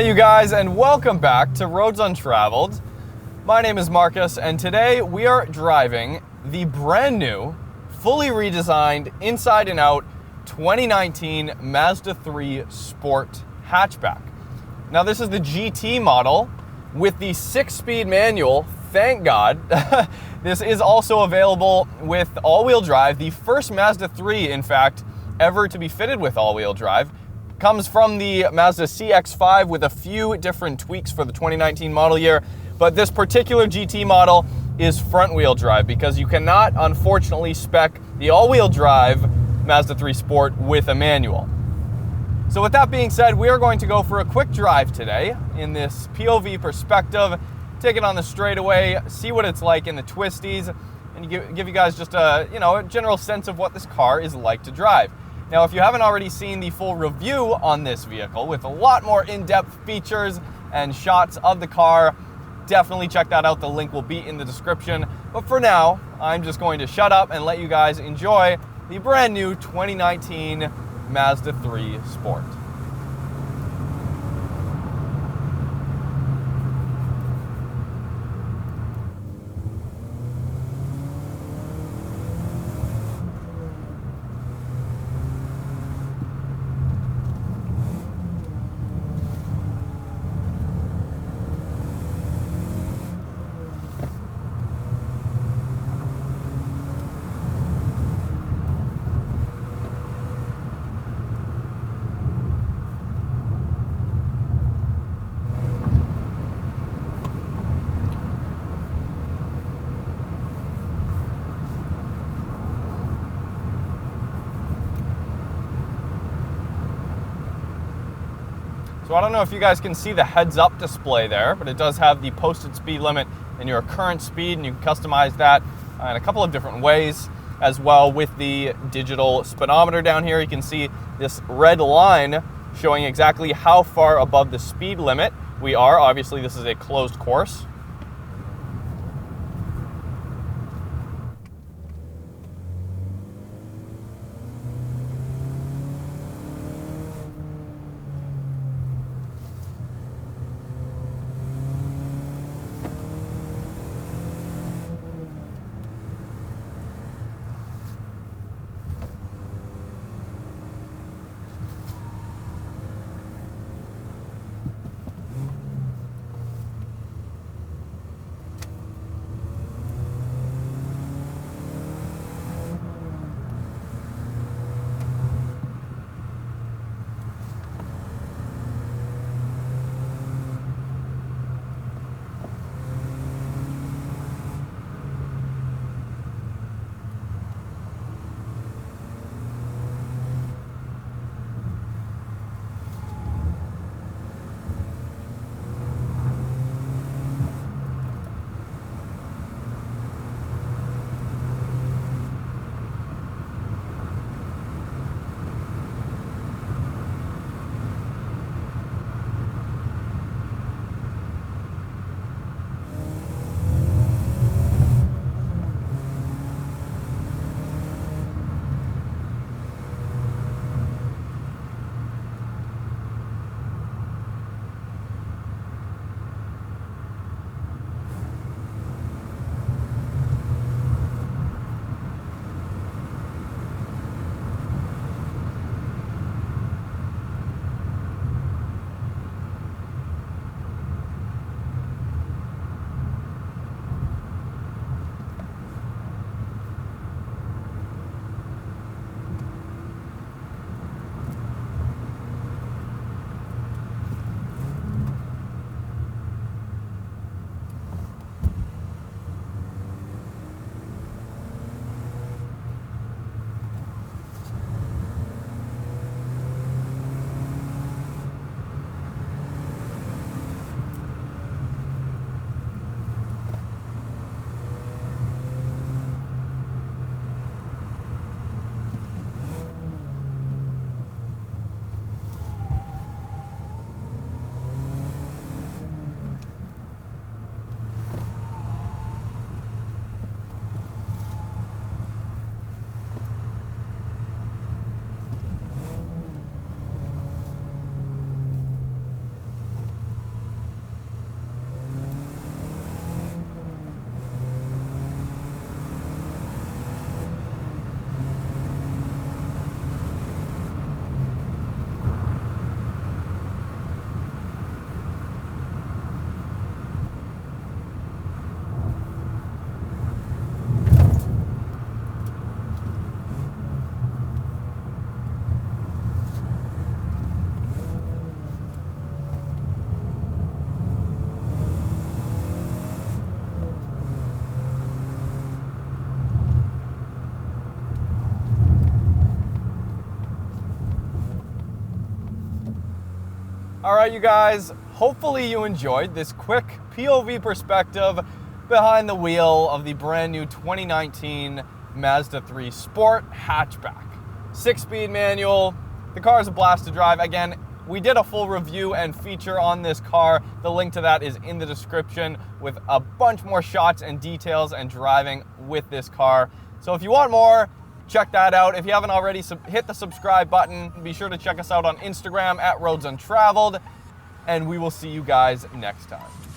Hey you guys, and welcome back to Roads Untraveled. My name is Marcus, and today we are driving the brand new, fully redesigned, inside and out 2019 Mazda 3 Sport hatchback. Now this is the GT model with the 6-speed manual, thank God. This is also available with all-wheel drive, the first Mazda 3, in fact, ever to be fitted with all-wheel drive. Comes from the Mazda CX-5 with a few different tweaks for the 2019 model year, but this particular GT model is front-wheel drive because you cannot, unfortunately, spec the all-wheel drive Mazda 3 Sport with a manual. So with that being said, we are going to go for a quick drive today in this POV perspective, take it on the straightaway, see what it's like in the twisties, and give you guys just a general sense of what this car is like to drive. Now, if you haven't already seen the full review on this vehicle with a lot more in-depth features and shots of the car, definitely check that out. The link will be in the description. But for now, I'm just going to shut up and let you guys enjoy the brand new 2019 Mazda 3 Sport. So I don't know if you guys can see the heads-up display there, but it does have the posted speed limit and your current speed, and you can customize that in a couple of different ways. As well, with the digital speedometer down here, you can see this red line showing exactly how far above the speed limit we are. Obviously, this is a closed course. All right, you guys, hopefully you enjoyed this quick POV perspective behind the wheel of the brand new 2019 Mazda 3 Sport hatchback. 6-speed manual. The car is a blast to drive. Again, we did a full review and feature on this car. The link to that is in the description with a bunch more shots and details and driving with this car. So if you want more, check that out. If you haven't already, hit the subscribe button. Be sure to check us out on Instagram at Roads Untraveled, and we will see you guys next time.